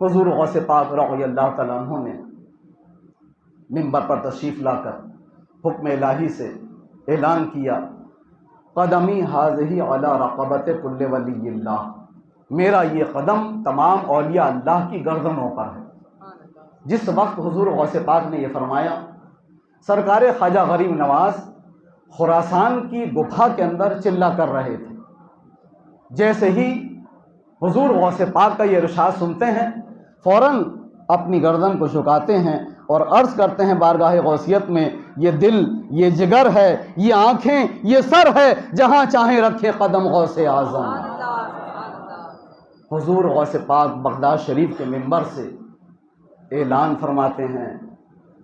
حضور غوث پاک رضی اللہ تعالیٰ عنہ نے منبر پر تشریف لا کر حکم الہی سے اعلان کیا، قدمی حاضہی علی رقبت کل ولی اللہ، میرا یہ قدم تمام اولیاء اللہ کی گردنوں پر ہے۔ جس وقت حضور غوث پاک نے یہ فرمایا، سرکار خواجہ غریب نواز خراسان کی گپھا کے اندر چلا کر رہے تھے۔ جیسے ہی حضور غوث پاک کا یہ ارشاد سنتے ہیں، فوراً اپنی گردن کو جھکاتے ہیں اور عرض کرتے ہیں بارگاہ غوثیت میں، یہ دل، یہ جگر ہے، یہ آنکھیں، یہ سر ہے، جہاں چاہیں رکھے قدم غوث اعظم۔ حضور غوث پاک بغداد شریف کے منبر سے اعلان فرماتے ہیں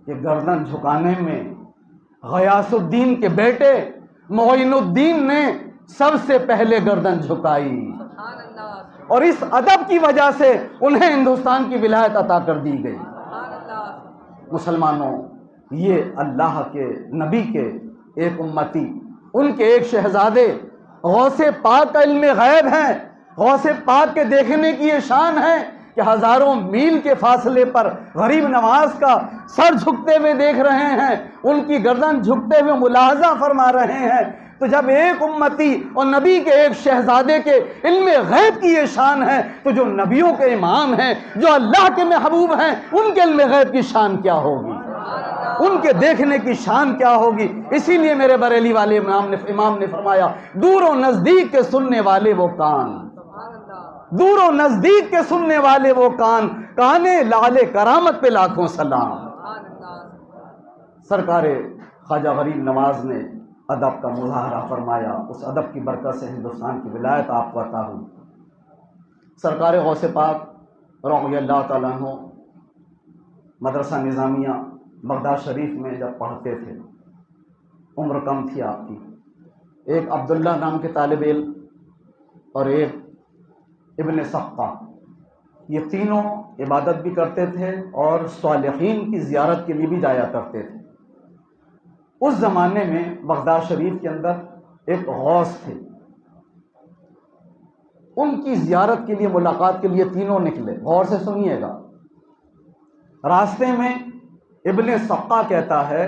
کہ گردن جھکانے میں غیاث الدین کے بیٹے معین الدین نے سب سے پہلے گردن جھکائی، اور اس ادب کی وجہ سے انہیں ہندوستان کی ولایت عطا کر دی گئی۔ مسلمانوں، یہ اللہ کے نبی کے ایک امتی، ان کے ایک شہزادے غوث پاک کا علم غیب ہے، غوث پاک کے دیکھنے کی یہ شان ہے کہ ہزاروں میل کے فاصلے پر غریب نواز کا سر جھکتے ہوئے دیکھ رہے ہیں، ان کی گردن جھکتے ہوئے ملاحظہ فرما رہے ہیں۔ تو جب ایک امتی اور نبی کے ایک شہزادے کے علم غیب کی یہ شان ہے، تو جو نبیوں کے امام ہیں، جو اللہ کے محبوب ہیں، ان کے علم غیب کی شان کیا ہوگی، ان کے دیکھنے کی شان کیا ہوگی۔ اسی لیے میرے بریلی والے امام نے فرمایا، دور و نزدیک کے سننے والے وہ کان، دور و نزدیک کے سننے والے وہ کان، کانے لعل کرامت پہ لاکھوں سلام۔ سرکار خواجہ غریب نواز نے ادب کا مظاہرہ فرمایا، اس ادب کی برکت سے ہندوستان کی ولایت آپ کو عطا ہوئی۔ سرکار غوث پاک رضی اللہ تعالیٰ عنہ مدرسہ نظامیہ بغداد شریف میں جب پڑھتے تھے، عمر کم تھی آپ کی، ایک عبداللہ نام کے طالب علم اور ایک ابن سقہ، یہ تینوں عبادت بھی کرتے تھے اور صالحین کی زیارت کے لیے بھی جایا کرتے تھے۔ اس زمانے میں بغداد شریف کے اندر ایک غوث تھے، ان کی زیارت کے لیے، ملاقات کے لیے تینوں نکلے۔ غور سے سنیے گا، راستے میں ابن سقہ کہتا ہے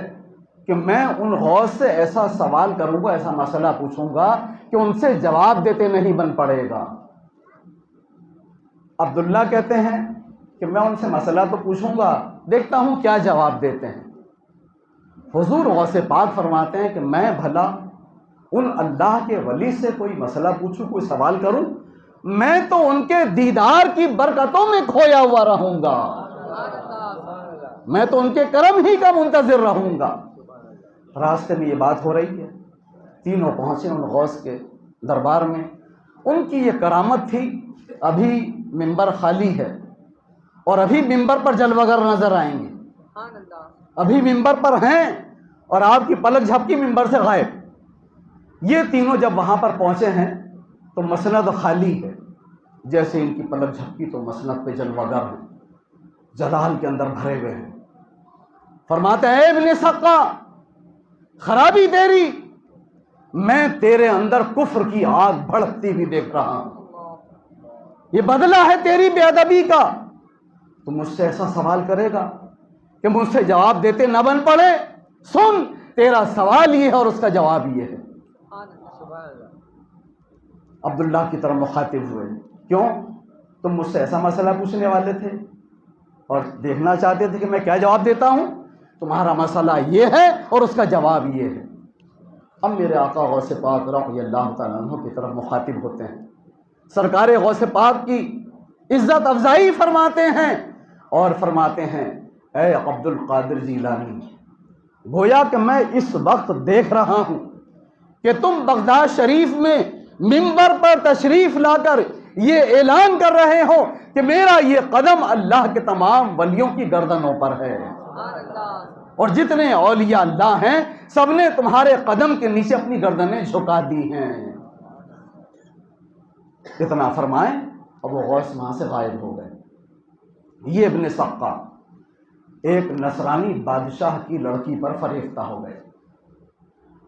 کہ میں ان غوث سے ایسا سوال کروں گا، ایسا مسئلہ پوچھوں گا کہ ان سے جواب دیتے نہیں بن پڑے گا۔ عبداللہ کہتے ہیں کہ میں ان سے مسئلہ تو پوچھوں گا، دیکھتا ہوں کیا جواب دیتے ہیں۔ حضور غوث پاک فرماتے ہیں کہ میں بھلا ان اللہ کے ولی سے کوئی مسئلہ پوچھوں، کوئی سوال کروں، میں تو ان کے دیدار کی برکتوں میں کھویا ہوا رہوں گا، میں تو ان کے کرم ہی کا منتظر رہوں گا۔ راستے میں یہ بات ہو رہی ہے، تینوں پہنچے ان غوث کے دربار میں۔ ان کی یہ کرامت تھی، ابھی منبر خالی ہے اور ابھی منبر پر جلوگر نظر آئیں گے، ابھی منبر پر ہیں اور آپ کی پلک جھپکی منبر سے غائب۔ یہ تینوں جب وہاں پر پہنچے ہیں تو مسند خالی ہے، جیسے ان کی پلک جھپکی تو مسند پہ جلوگر ہیں، جلال کے اندر بھرے ہوئے ہیں۔ فرماتے ہیں، اے ابن سقہ، خرابی تیری، میں تیرے اندر کفر کی آگ بھڑکتی بھی دیکھ رہا ہوں، یہ بدلہ ہے تیری بے ادبی کا۔ تو مجھ سے ایسا سوال کرے گا کہ مجھ سے جواب دیتے نہ بن پڑے؟ سن، تیرا سوال یہ ہے اور اس کا جواب یہ ہے۔ عبداللہ کی طرف مخاطب ہوئے، کیوں؟ تم مجھ سے ایسا مسئلہ پوچھنے والے تھے اور دیکھنا چاہتے تھے کہ میں کیا جواب دیتا ہوں؟ تمہارا مسئلہ یہ ہے اور اس کا جواب یہ ہے۔ اب میرے آقا غوث پاک رضی اللہ تعالیٰ عنہ کی طرف مخاطب ہوتے ہیں، سرکار غوث پاک کی عزت افزائی فرماتے ہیں اور فرماتے ہیں، اے عبد القادر جیلانی، گویا کہ میں اس وقت دیکھ رہا ہوں کہ تم بغداد شریف میں منبر پر تشریف لا کر یہ اعلان کر رہے ہو کہ میرا یہ قدم اللہ کے تمام ولیوں کی گردنوں پر ہے، اور جتنے اولیاء اللہ ہیں سب نے تمہارے قدم کے نیچے اپنی گردنیں جھکا دی ہیں۔ اتنا فرمائیں اور وہ غوث وہاں سے غائب ہو گئے۔ یہ ابن سقہ ایک نصرانی بادشاہ کی لڑکی پر فریفتہ ہو گئے۔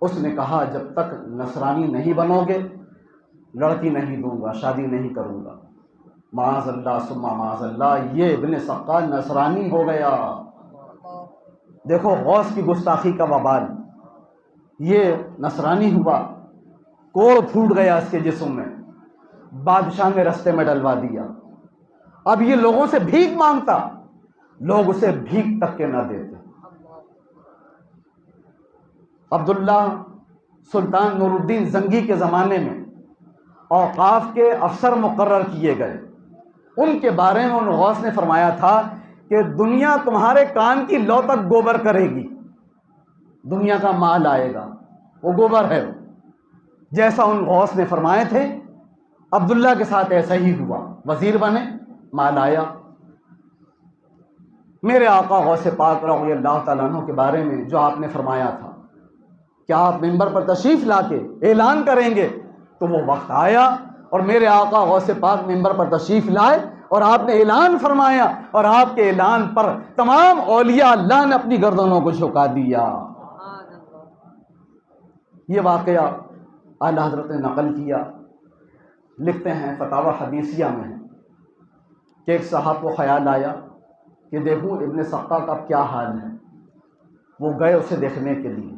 اس نے کہا، جب تک نصرانی نہیں بنو گے لڑکی نہیں دوں گا، شادی نہیں کروں گا۔ معاذ اللہ ثم معاذ اللہ، یہ ابن سقا نصرانی ہو گیا۔ دیکھو غوث کی گستاخی کا وبال، یہ نصرانی ہوا، کوڑ پھوٹ گیا اس کے جسم میں، بادشاہ نے رستے میں ڈلوا دیا۔ اب یہ لوگوں سے بھیک مانگتا، لوگ اسے بھیک تک کے نہ دیتے۔ عبداللہ سلطان نور الدین زنگی کے زمانے میں اوقاف کے افسر مقرر کیے گئے، ان کے بارے میں ان غوث نے فرمایا تھا کہ دنیا تمہارے کان کی لو تک گوبر کرے گی، دنیا کا مال آئے گا، وہ گوبر ہے۔ جیسا ان غوث نے فرمائے تھے عبداللہ کے ساتھ ایسا ہی ہوا، وزیر بنے، مال آیا۔ میرے آقا غوث پاک رضی اللہ تعالیٰ عنہ کے بارے میں جو آپ نے فرمایا تھا کہ آپ منبر پر تشریف لا کے اعلان کریں گے، تو وہ وقت آیا اور میرے آقا غوث پاک منبر پر تشریف لائے اور آپ نے اعلان فرمایا، اور آپ کے اعلان پر تمام اولیاء اللہ نے اپنی گردنوں کو جھکا دیا۔ یہ واقعہ اعلیٰ حضرت نے نقل کیا، لکھتے ہیں فتاوی حدیثیہ میں ہے کہ ایک صاحب کو خیال آیا کہ دیکھوں ابن سقا کا کیا حال ہے۔ وہ گئے اسے دیکھنے کے لیے،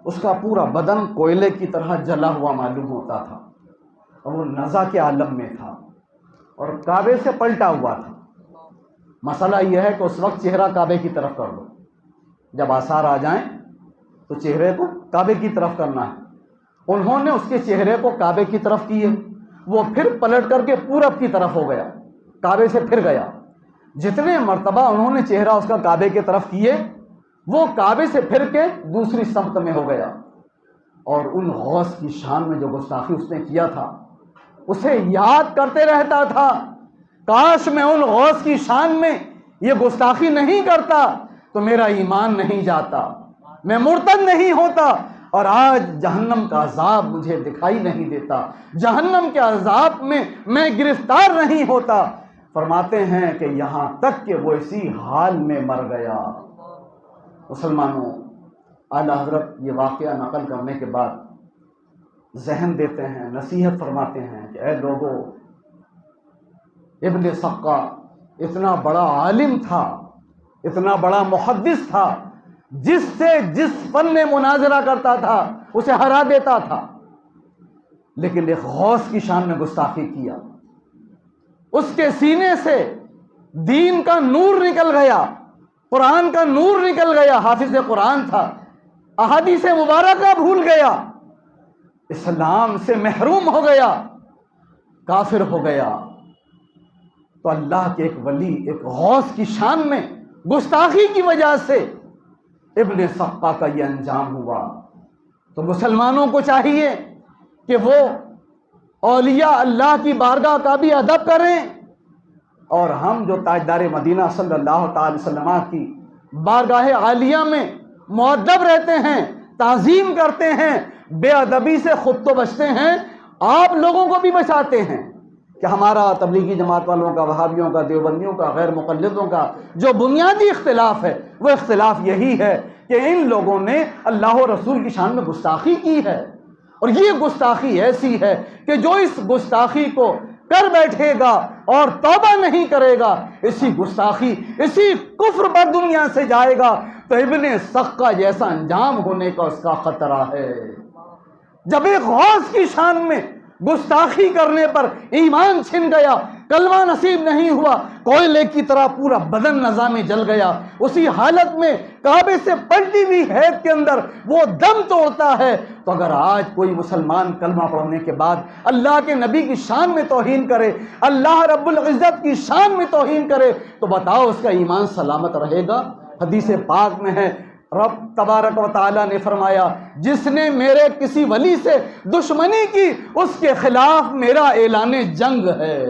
اس کا پورا بدن کوئلے کی طرح جلا ہوا معلوم ہوتا تھا، اور وہ نزع کے عالم میں تھا اور کعبے سے پلٹا ہوا تھا۔ مسئلہ یہ ہے کہ اس وقت چہرہ کعبے کی طرف کر دو، جب آثار آ جائیں تو چہرے کو کعبے کی طرف کرنا ہے۔ انہوں نے اس کے چہرے کو کعبے کی طرف کیے، وہ پھر پلٹ کر کے پورب کی طرف ہو گیا، کعبے سے پھر گیا۔ جتنے مرتبہ انہوں نے چہرہ اس کا کعبے کی طرف کیے، وہ کعبے سے پھر کے دوسری سمت میں ہو گیا۔ اور ان غوث کی شان میں جو گستاخی اس نے کیا تھا اسے یاد کرتے رہتا تھا، کاش میں ان غوث کی شان میں یہ گستاخی نہیں کرتا تو میرا ایمان نہیں جاتا، میں مرتد نہیں ہوتا، اور آج جہنم کا عذاب مجھے دکھائی نہیں دیتا، جہنم کے عذاب میں میں گرفتار نہیں ہوتا۔ فرماتے ہیں کہ یہاں تک کہ وہ اسی حال میں مر گیا۔ مسلمانوں، اعلیٰ حضرت یہ واقعہ نقل کرنے کے بعد ذہن دیتے ہیں، نصیحت فرماتے ہیں کہ اے لوگو، ابن سقا اتنا بڑا عالم تھا، اتنا بڑا محدث تھا، جس سے جس فن میں مناظرہ کرتا تھا اسے ہرا دیتا تھا، لیکن ایک غوث کی شان میں گستاخی کیا، اس کے سینے سے دین کا نور نکل گیا، قرآن کا نور نکل گیا، حافظ قرآن تھا، احادیث مبارکہ بھول گیا، اسلام سے محروم ہو گیا، کافر ہو گیا۔ تو اللہ کے ایک ولی، ایک غوث کی شان میں گستاخی کی وجہ سے ابن سقا کا یہ انجام ہوا۔ تو مسلمانوں کو چاہیے کہ وہ اولیاء اللہ کی بارگاہ کا بھی ادب کریں، اور ہم جو تاجدار مدینہ صلی اللہ تعالی وسلم کی بارگاہ عالیہ میں مؤدب رہتے ہیں، تعظیم کرتے ہیں، بے ادبی سے خود تو بچتے ہیں، آپ لوگوں کو بھی بچاتے ہیں۔ کہ ہمارا تبلیغی جماعت والوں کا، وہابیوں کا، دیوبندیوں کا، غیر مقلدوں کا جو بنیادی اختلاف ہے، وہ اختلاف یہی ہے کہ ان لوگوں نے اللہ و رسول کی شان میں گستاخی کی ہے، اور یہ گستاخی ایسی ہے کہ جو اس گستاخی کو کر بیٹھے گا اور توبہ نہیں کرے گا، اسی گستاخی، اسی کفر پر دنیا سے جائے گا، تو ابن سقا جیسا انجام ہونے کا اس کا خطرہ ہے۔ جب ایک غوث کی شان میں گستاخی کرنے پر ایمان چھن گیا، کلمہ نصیب نہیں ہوا، کوئلے کی طرح پورا بدن نزا میں جل گیا، اسی حالت میں کعبے سے پلٹی ہوئی حید کے اندر وہ دم توڑتا ہے، تو اگر آج کوئی مسلمان کلمہ پڑھنے کے بعد اللہ کے نبی کی شان میں توہین کرے، اللہ رب العزت کی شان میں توہین کرے، تو بتاؤ اس کا ایمان سلامت رہے گا؟ حدیث پاک میں ہے، رب تبارک و تعالیٰ نے فرمایا، جس نے میرے کسی ولی سے دشمنی کی اس کے خلاف میرا اعلان جنگ ہے۔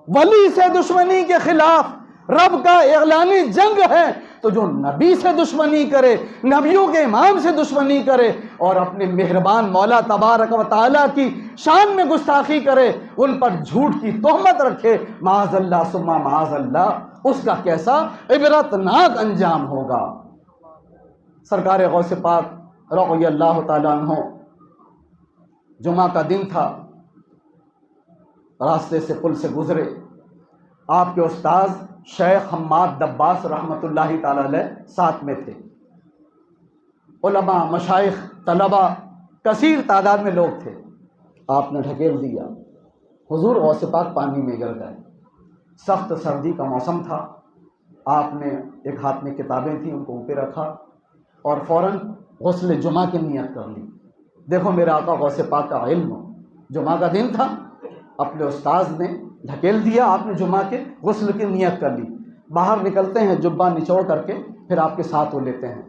ولی سے دشمنی کے خلاف رب کا اعلان جنگ ہے، تو جو نبی سے دشمنی کرے، نبیوں کے امام سے دشمنی کرے، اور اپنے مہربان مولا تبارک و تعالیٰ کی شان میں گستاخی کرے، ان پر جھوٹ کی تہمت رکھے، معاذ اللہ ثم معاذ اللہ، اس کا کیسا عبرتناک انجام ہوگا۔ سرکار غوث پاک رضی اللہ تعالیٰ عنہ، جمعہ کا دن تھا، راستے سے پل سے گزرے، آپ کے استاذ شیخ حماد دباس رحمۃ اللہ تعالی علیہ ساتھ میں تھے، علماء، مشائخ، طلباء، کثیر تعداد میں لوگ تھے۔ آپ نے ڈھکیل دیا، حضور غوث پاک پانی میں گر گئے۔ سخت سردی کا موسم تھا، آپ نے ایک ہاتھ میں کتابیں تھیں، ان کو اوپر رکھا اور فوراً غسل جمعہ کی نیت کر لی۔ دیکھو میرے آقا غوث پاک کا علم، جمعہ کا دن تھا، اپنے استاذ نے ڈھکیل دیا، آپ نے جمعہ کے غسل کی نیت کر لی۔ باہر نکلتے ہیں، جبہ نچوڑ کر کے پھر آپ کے ساتھ وہ لیتے ہیں۔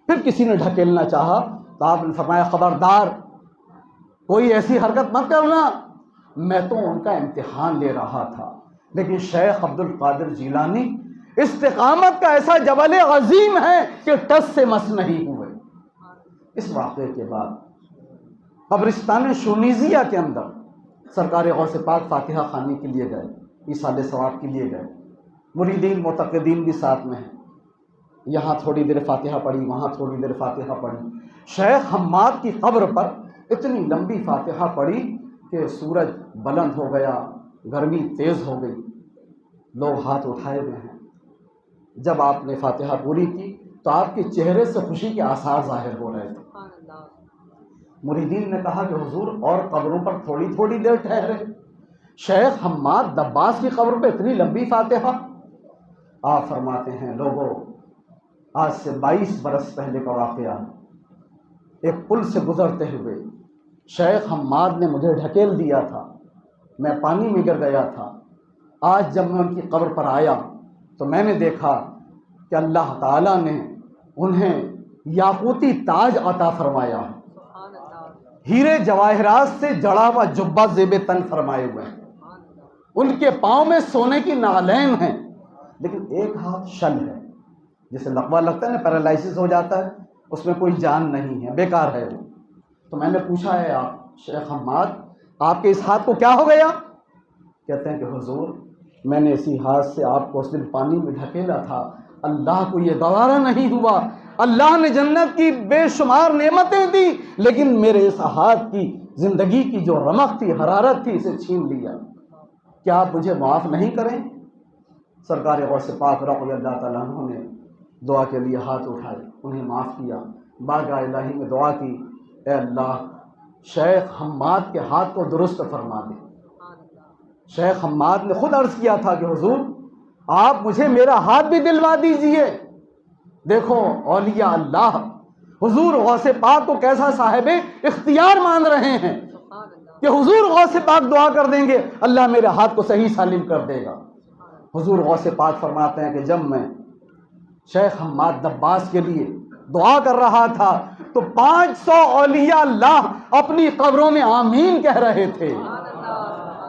پھر کسی نے ڈھکیلنا چاہا تو آپ نے فرمایا خبردار کوئی ایسی حرکت مت کرنا، میں تو ان کا امتحان لے رہا تھا۔ لیکن شیخ عبد القادر جیلانی استقامت کا ایسا جبل عظیم ہے کہ ٹس سے مس نہیں ہوئے۔ اس واقعے کے بعد قبرستان شونیزیہ کے اندر سرکار غوث پاک فاتحہ خوانی کے لیے گئے، ایصال ثواب کے لیے گئے، مریدین معتقدین بھی ساتھ میں ہیں، یہاں تھوڑی دیر فاتحہ پڑھی، وہاں تھوڑی دیر فاتحہ پڑھی۔ شیخ حماد کی قبر پر اتنی لمبی فاتحہ پڑھی کہ سورج بلند ہو گیا، گرمی تیز ہو گئی، لوگ ہاتھ اٹھائے ہوئے ہیں۔ جب آپ نے فاتحہ پوری کی تو آپ کے چہرے سے خوشی کے آثار ظاہر ہو رہے تھے۔ مریدین نے کہا کہ حضور اور قبروں پر تھوڑی تھوڑی دیر ٹھہرے، شیخ حماد دباس کی قبر پہ اتنی لمبی فاتحہ؟ آپ فرماتے ہیں لوگوں، آج سے 22 برس پہلے کا واقعہ، ایک پل سے گزرتے ہوئے شیخ حماد نے مجھے ڈھکیل دیا تھا، میں پانی میں گر گیا تھا۔ آج جب میں ان کی قبر پر آیا تو میں نے دیکھا کہ اللہ تعالیٰ نے انہیں یاقوتی تاج عطا فرمایا ہے، ہیرے جواہرات سے جڑا ہوا جبہ زیب تن فرمائے ہوئے ہیں، ان کے پاؤں میں سونے کی نعلین ہیں، لیکن ایک ہاتھ شل ہے، جسے لقوہ لگتا ہے نا، پیرالائسس ہو جاتا ہے، اس میں کوئی جان نہیں ہے، بیکار ہے وہ۔ تو میں نے پوچھا ہے آپ شیخ حماد آپ کے اس ہاتھ کو کیا ہو گیا؟ کہتے ہیں کہ حضور میں نے اسی ہاتھ سے آپ کو اس دن پانی میں ڈھکیلا تھا، اللہ کو یہ گوارا نہیں ہوا، اللہ نے جنت کی بے شمار نعمتیں دی لیکن میرے اس ہاتھ کی زندگی کی جو رمق تھی، حرارت تھی، اسے چھین لیا، کیا آپ مجھے معاف نہیں کریں؟ سرکار غوث پاک رضی اللہ تعالیٰ عنہ نے دعا کے لیے ہاتھ اٹھائے، انہیں معاف کیا، بارگاہ الہی میں دعا کی، اے اللہ شیخ حماد کے ہاتھ کو درست فرما دے۔ شیخ حماد نے خود عرض کیا تھا کہ حضور آپ مجھے میرا ہاتھ بھی دلوا دیجئے۔ دیکھو اولیاء اللہ حضور غوث پاک کو کیسا صاحب اختیار مان رہے ہیں کہ حضور غوث پاک دعا کر دیں گے اللہ میرے ہاتھ کو صحیح سالم کر دے گا۔ حضور غوث پاک فرماتے ہیں کہ جب میں شیخ حماد دباس کے لیے دعا کر رہا تھا تو 500 اولیاء اللہ اپنی قبروں میں آمین کہہ رہے تھے۔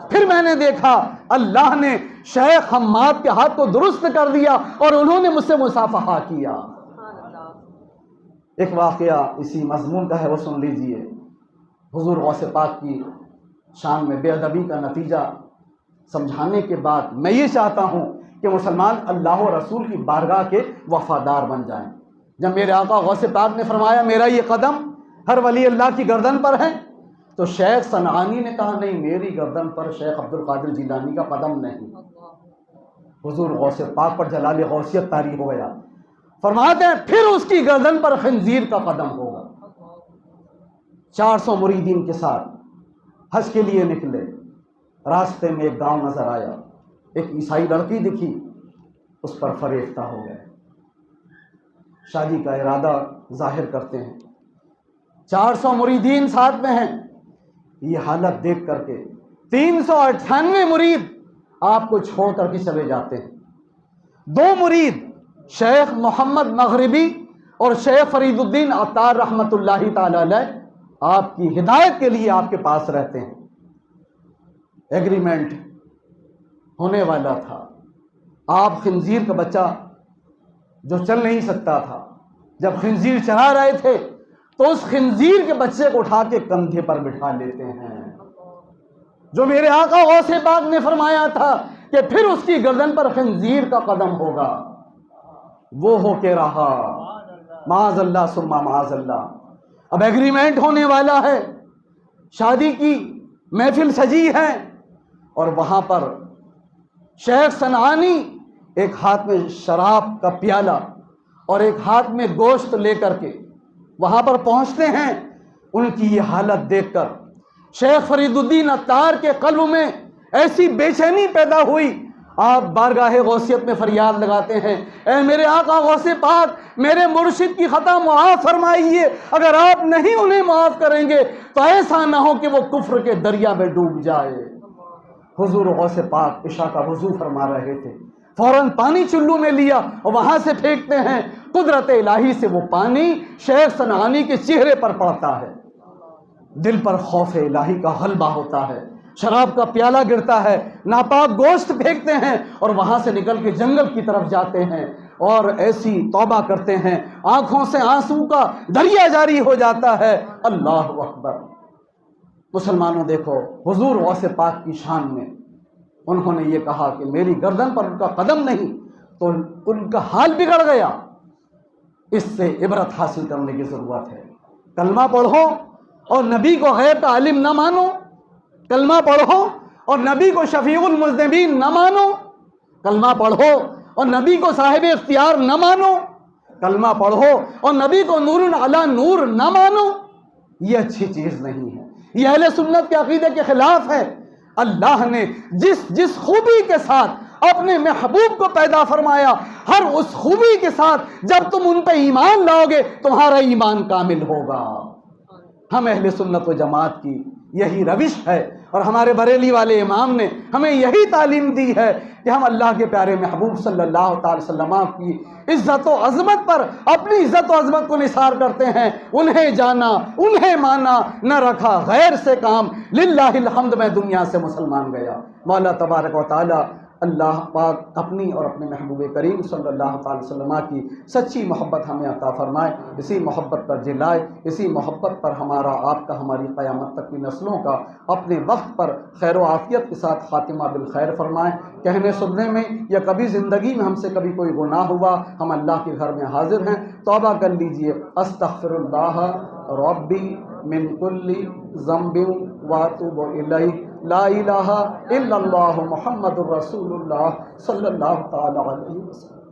پھر میں نے دیکھا اللہ نے شیخ حماد کے ہاتھ کو درست کر دیا اور انہوں نے مجھ سے مصافحہ کیا۔ ایک واقعہ اسی مضمون کا ہے، وہ سن لیجئے۔ حضور غوث پاک کی شان میں بے ادبی کا نتیجہ سمجھانے کے بعد میں یہ چاہتا ہوں کہ مسلمان اللہ و رسول کی بارگاہ کے وفادار بن جائیں۔ جب میرے آقا غوث پاک نے فرمایا میرا یہ قدم ہر ولی اللہ کی گردن پر ہے، تو شیخ صنعانی نے کہا نہیں، میری گردن پر شیخ عبد القادر جیلانی کا قدم نہیں۔ حضور غوث پاک پر جلال غوثیت طاری ہو گیا، فرماتے ہیں پھر اس کی گردن پر خنزیر کا قدم ہوگا۔ 400 مریدین کے ساتھ حج کے لیے نکلے، راستے میں ایک گاؤں نظر آیا، ایک عیسائی لڑکی دکھی، اس پر فریفتہ ہو گئے، شادی کا ارادہ ظاہر کرتے ہیں۔ 400 مریدین ساتھ میں ہیں، یہ حالت دیکھ کر کے 398 مرید آپ کو چھوڑ کر کے چلے جاتے ہیں۔ 2 مرید شیخ محمد مغربی اور شیخ فرید الدین عطار رحمۃ اللہ تعالی علیہ آپ کی ہدایت کے لیے آپ کے پاس رہتے ہیں۔ ایگریمنٹ ہونے والا تھا، آپ خنزیر کا بچہ جو چل نہیں سکتا تھا، جب خنزیر چلا رہے تھے تو اس خنزیر کے بچے کو اٹھا کے کندھے پر بٹھا لیتے ہیں، جو میرے آقا غوث پاک نے فرمایا تھا کہ پھر اس کی گردن پر خنزیر کا قدم ہوگا، وہ ہو کے رہا، معاذ اللہ ثم معاذ اللہ۔ اب ایگریمنٹ ہونے والا ہے، شادی کی محفل سجی ہے، اور وہاں پر شیخ صنعانی ایک ہاتھ میں شراب کا پیالہ اور ایک ہاتھ میں گوشت لے کر کے وہاں پر پہنچتے ہیں۔ ان کی یہ حالت دیکھ کر شیخ فرید الدین عطار کے قلب میں ایسی بے چینی پیدا ہوئی، آپ بارگاہ غوثیت میں فریاد لگاتے ہیں، اے میرے آقا غوث پاک، میرے مرشد کی خطا معاف فرمائیے، اگر آپ نہیں انہیں معاف کریں گے تو ایسا نہ ہو کہ وہ کفر کے دریا میں ڈوب جائے۔ حضور غوث پاک عشاء کا وضو فرما رہے تھے، فوراً پانی چلو میں لیا اور وہاں سے پھینکتے ہیں، قدرت الہی سے وہ پانی شیخ صنعانی کے چہرے پر پڑتا ہے، دل پر خوف الہی کا غلبہ ہوتا ہے، شراب کا پیالہ گرتا ہے، ناپاک گوشت پھینکتے ہیں اور وہاں سے نکل کے جنگل کی طرف جاتے ہیں اور ایسی توبہ کرتے ہیں، آنکھوں سے آنسو کا دریا جاری ہو جاتا ہے۔ اللہ اکبر۔ مسلمانوں دیکھو، حضور غوث پاک کی شان میں انہوں نے یہ کہا کہ میری گردن پر ان کا قدم نہیں تو ان کا حال بگڑ گیا۔ اس سے عبرت حاصل کرنے کی ضرورت ہے۔ کلمہ پڑھو اور نبی کو غیب کا عالم نہ مانو، کلمہ پڑھو اور نبی کو شفیع المذنبین نہ مانو، کلمہ پڑھو اور نبی کو صاحب اختیار نہ مانو، کلمہ پڑھو اور نبی کو نور علی نور نہ مانو، یہ اچھی چیز نہیں ہے، یہ اہل سنت کے عقیدے کے خلاف ہے۔ اللہ نے جس خوبی کے ساتھ اپنے محبوب کو پیدا فرمایا، ہر اس خوبی کے ساتھ جب تم ان پہ ایمان لاؤ گے تمہارا ایمان کامل ہوگا۔ ہم اہل سنت و جماعت کی یہی روش ہے اور ہمارے بریلی والے امام نے ہمیں یہی تعلیم دی ہے کہ ہم اللہ کے پیارے محبوب صلی اللہ تعالی وسلم کی عزت و عظمت پر اپنی عزت و عظمت کو نثار کرتے ہیں، انہیں جانا، انہیں مانا، نہ رکھا غیر سے کام۔ للہ الحمد، میں دنیا سے مسلمان گیا۔ مولا تبارک و تعالی اللہ پاک اپنی اور اپنے محبوب کریم صلی اللہ تعالی وسلم کی سچی محبت ہمیں عطا فرمائے، اسی محبت پر جلائے، اسی محبت پر ہمارا، آپ کا، ہماری قیامت تک کی نسلوں کا اپنے وقت پر خیر و عافیت کے ساتھ خاتمہ بالخیر فرمائے۔ کہنے سننے میں یا کبھی زندگی میں ہم سے کبھی کوئی گناہ ہوا، ہم اللہ کے گھر میں حاضر ہیں، توبہ کر لیجئے۔ استغفر اللہ ربی من کل ذنب واتوب الیہ، لا الہ الا اللہ محمد الرسول اللہ صلی اللہ تعالی علیہ وسلم۔